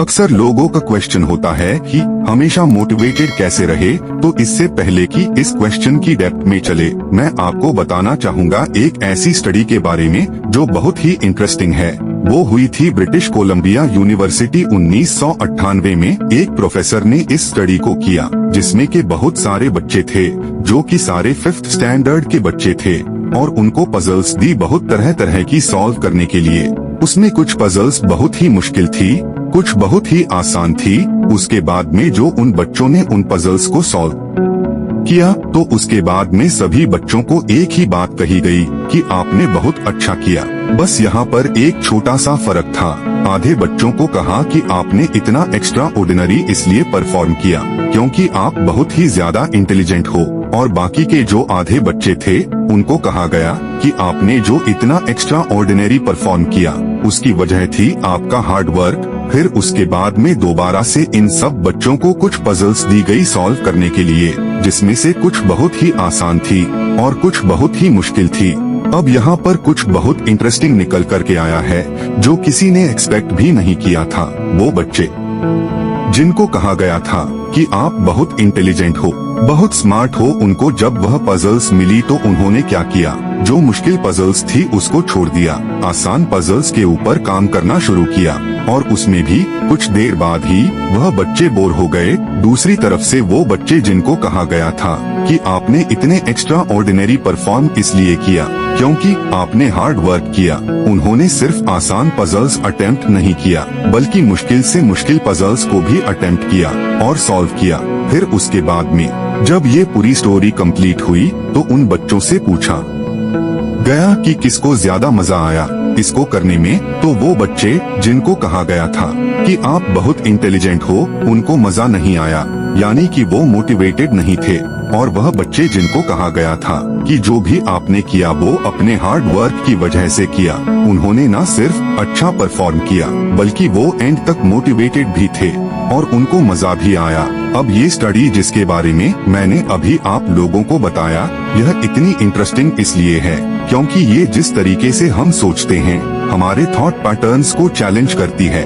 अक्सर लोगों का क्वेश्चन होता है कि हमेशा मोटिवेटेड कैसे रहे। तो इससे पहले कि इस क्वेश्चन की डेप्थ में चले, मैं आपको बताना चाहूँगा एक ऐसी स्टडी के बारे में जो बहुत ही इंटरेस्टिंग है। वो हुई थी ब्रिटिश कोलंबिया यूनिवर्सिटी 1998 में। एक प्रोफेसर ने इस स्टडी को किया जिसमें के बहुत सारे बच्चे थे जो कि सारे 5th स्टैंडर्ड के बच्चे थे और उनको पजल्स दी बहुत तरह तरह की सॉल्व करने के लिए। उसमें कुछ पजल्स बहुत ही मुश्किल थी, कुछ बहुत ही आसान थी। उसके बाद में जो उन बच्चों ने उन पजल्स को सॉल्व किया तो उसके बाद में सभी बच्चों को एक ही बात कही गई कि आपने बहुत अच्छा किया। बस यहाँ पर एक छोटा सा फर्क था। आधे बच्चों को कहा कि आपने इतना एक्स्ट्रा ऑर्डिनरी इसलिए परफॉर्म किया क्योंकि आप बहुत ही ज्यादा इंटेलिजेंट हो, और बाकी के जो आधे बच्चे थे उनको कहा गया कि आपने जो इतना एक्स्ट्रा ऑर्डिनरी परफॉर्म किया उसकी वजह थी आपका हार्ड वर्क। फिर उसके बाद में दोबारा से इन सब बच्चों को कुछ पजल्स दी गई सॉल्व करने के लिए, जिसमें से कुछ बहुत ही आसान थी और कुछ बहुत ही मुश्किल थी। अब यहाँ पर कुछ बहुत इंटरेस्टिंग निकल करके आया है जो किसी ने एक्सपेक्ट भी नहीं किया था। वो बच्चे जिनको कहा गया था कि आप बहुत इंटेलिजेंट हो, बहुत स्मार्ट हो, उनको जब वह पजल्स मिली तो उन्होंने क्या किया, जो मुश्किल पजल्स थी उसको छोड़ दिया, आसान पजल्स के ऊपर काम करना शुरू किया और उसमें भी कुछ देर बाद ही वह बच्चे बोर हो गए। दूसरी तरफ से वो बच्चे जिनको कहा गया था कि आपने इतने एक्स्ट्रा ऑर्डिनरी परफॉर्म इसलिए किया क्योंकि आपने हार्ड वर्क किया, उन्होंने सिर्फ आसान पजल्स अटेम्प्ट नहीं किया बल्कि मुश्किल से मुश्किल पजल्स को भी अटेम्प्ट किया और सॉल्व किया। फिर उसके बाद में जब ये पूरी स्टोरी कंप्लीट हुई तो उन बच्चों से पूछा गया कि किसको ज्यादा मजा आया इसको करने में। तो वो बच्चे जिनको कहा गया था कि आप बहुत इंटेलिजेंट हो, उनको मजा नहीं आया, यानी कि वो मोटिवेटेड नहीं थे। और वह बच्चे जिनको कहा गया था कि जो भी आपने किया वो अपने हार्ड वर्क की वजह से किया, उन्होंने न सिर्फ अच्छा परफॉर्म किया बल्कि वो एंड तक मोटिवेटेड भी थे और उनको मजा भी आया। अब ये स्टडी जिसके बारे में मैंने अभी आप लोगों को बताया, यह इतनी इंटरेस्टिंग इसलिए है क्योंकि ये जिस तरीके से हम सोचते हैं, हमारे थॉट पैटर्न्स को चैलेंज करती है।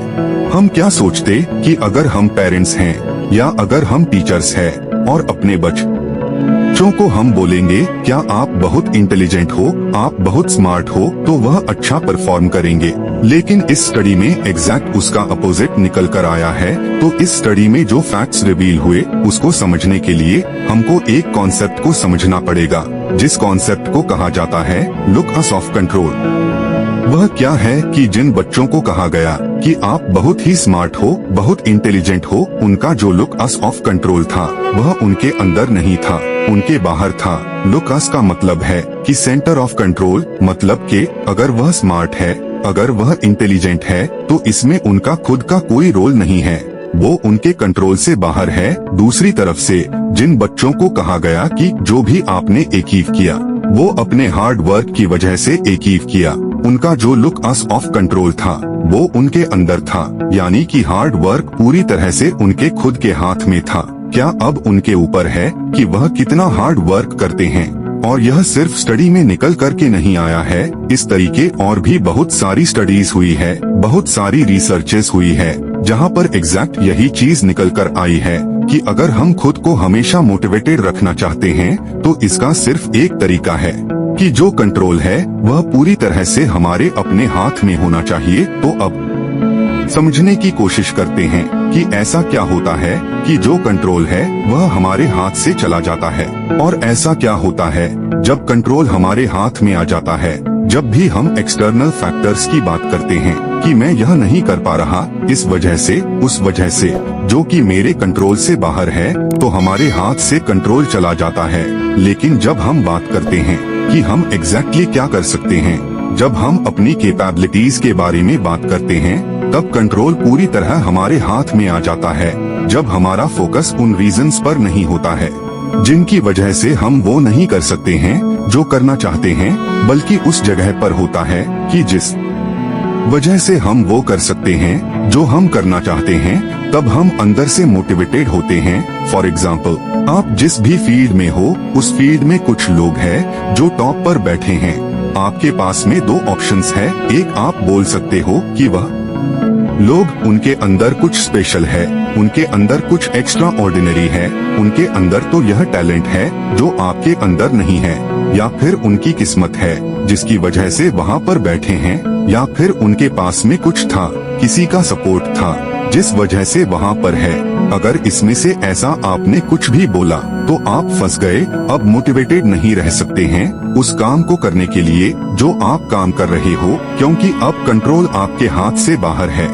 हम क्या सोचते कि अगर हम पेरेंट्स हैं या अगर हम टीचर्स हैं और अपने बच्चों को हम बोलेंगे क्या आप बहुत इंटेलिजेंट हो, आप बहुत स्मार्ट हो, तो वह अच्छा परफॉर्म करेंगे। लेकिन इस स्टडी में एग्जैक्ट उसका अपोजिट निकल कर आया है। तो इस स्टडी में जो फैक्ट्स रिवील हुए उसको समझने के लिए हमको एक कॉन्सेप्ट को समझना पड़ेगा, जिस कॉन्सेप्ट को कहा जाता है लुक अस ऑफ कंट्रोल। वह क्या है कि जिन बच्चों को कहा गया कि आप बहुत ही स्मार्ट हो, बहुत इंटेलिजेंट हो, उनका जो लुक अस ऑफ कंट्रोल था वह उनके अंदर नहीं था, उनके बाहर था। लुक अस का मतलब है कि सेंटर ऑफ कंट्रोल, मतलब कि अगर वह स्मार्ट है, अगर वह इंटेलिजेंट है तो इसमें उनका खुद का कोई रोल नहीं है, वो उनके कंट्रोल से बाहर है। दूसरी तरफ से जिन बच्चों को कहा गया कि जो भी आपने अचीव किया वो अपने हार्ड वर्क की वजह से अचीव किया, उनका जो लुक अस ऑफ कंट्रोल था वो उनके अंदर था, यानी कि हार्ड वर्क पूरी तरह से उनके खुद के हाथ में था। क्या अब उनके ऊपर है कि वह कितना हार्ड वर्क करते हैं। और यह सिर्फ स्टडी में निकल करके नहीं आया है, इस तरीके और भी बहुत सारी स्टडीज हुई है, बहुत सारी रिसर्चेस हुई है जहां पर एग्जैक्ट यही चीज निकल कर आई है कि अगर हम खुद को हमेशा मोटिवेटेड रखना चाहते हैं तो इसका सिर्फ एक तरीका है कि जो कंट्रोल है वह पूरी तरह से हमारे अपने हाथ में होना चाहिए। तो अब समझने की कोशिश करते हैं कि ऐसा क्या होता है कि जो कंट्रोल है वह हमारे हाथ से चला जाता है, और ऐसा क्या होता है जब कंट्रोल हमारे हाथ में आ जाता है। जब भी हम एक्सटर्नल फैक्टर्स की बात करते हैं कि मैं यह नहीं कर पा रहा इस वजह से, उस वजह से, जो कि मेरे कंट्रोल से बाहर है, तो हमारे हाथ से कंट्रोल चला जाता है। लेकिन जब हम बात करते हैं कि हम एग्जैक्टली क्या कर सकते हैं, जब हम अपनी कैपेबिलिटीज के बारे में बात करते हैं, तब कंट्रोल पूरी तरह हमारे हाथ में आ जाता है। जब हमारा फोकस उन रीजंस पर नहीं होता है जिनकी वजह से हम वो नहीं कर सकते हैं जो करना चाहते हैं, बल्कि उस जगह पर होता है कि जिस वजह से हम वो कर सकते हैं जो हम करना चाहते हैं, तब हम अंदर से मोटिवेटेड होते हैं। फॉर एग्जाम्पल, आप जिस भी फील्ड में हो उस फील्ड में कुछ लोग हैं जो टॉप पर बैठे हैं। आपके पास में दो ऑप्शंस है, एक आप बोल सकते हो कि वह लोग उनके अंदर कुछ स्पेशल है, उनके अंदर कुछ एक्स्ट्रा ऑर्डिनरी है, उनके अंदर तो यह टैलेंट है जो आपके अंदर नहीं है, या फिर उनकी किस्मत है जिसकी वजह से वहाँ पर बैठे हैं, या फिर उनके पास में कुछ था, किसी का सपोर्ट था जिस वजह से वहाँ पर है। अगर इसमें से ऐसा आपने कुछ भी बोला तो आप फंस गए। अब मोटिवेटेड नहीं रह सकते हैं उस काम को करने के लिए जो आप काम कर रहे हो, क्योंकि अब कंट्रोल आपके हाथ से बाहर है।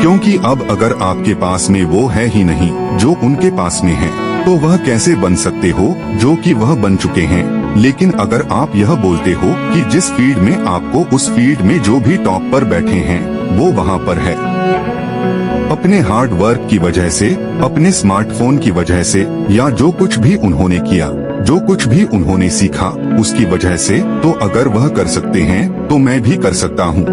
क्योंकि अब अगर आपके पास में वो है ही नहीं जो उनके पास में है, तो वह कैसे बन सकते हो जो कि वह बन चुके हैं। लेकिन अगर आप यह बोलते हो कि जिस फील्ड में आपको, उस फील्ड में जो भी टॉप पर बैठे हैं वो वहाँ पर है, अपने हार्ड वर्क की वजह से, अपने स्मार्टफोन की वजह से, या जो कुछ भी उन्होंने किया, जो कुछ भी उन्होंने सीखा उसकी वजह से, तो अगर वह कर सकते हैं तो मैं भी कर सकता हूँ।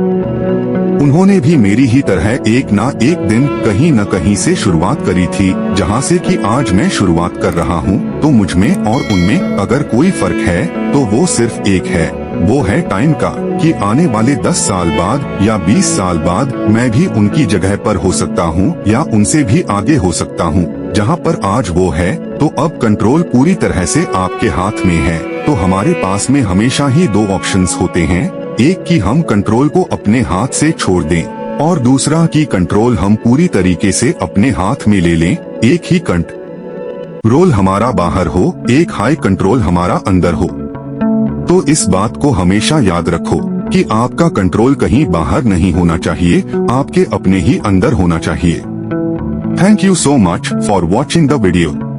उन्होंने भी मेरी ही तरह एक ना एक दिन कहीं न कहीं से शुरुआत करी थी, जहाँ से कि आज मैं शुरुआत कर रहा हूँ। तो मुझ में और उनमें अगर कोई फर्क है तो वो सिर्फ एक है, वो है टाइम का, कि आने वाले 10 साल बाद या 20 साल बाद मैं भी उनकी जगह पर हो सकता हूँ या उनसे भी आगे हो सकता हूँ। जहाँ पर आज वो है, तो अब कंट्रोल पूरी तरह से आपके हाथ में है। तो हमारे पास में हमेशा ही दो ऑप्शंस होते हैं, एक कि हम कंट्रोल को अपने हाथ से छोड़ दें, और दूसरा कि कंट्रोल हम पूरी तरीके से अपने हाथ में ले लें। एक ही कंट्रोल हमारा बाहर हो, एक हाई कंट्रोल हमारा अंदर हो। तो इस बात को हमेशा याद रखो कि आपका कंट्रोल कहीं बाहर नहीं होना चाहिए, आपके अपने ही अंदर होना चाहिए। Thank you so much for watching the video.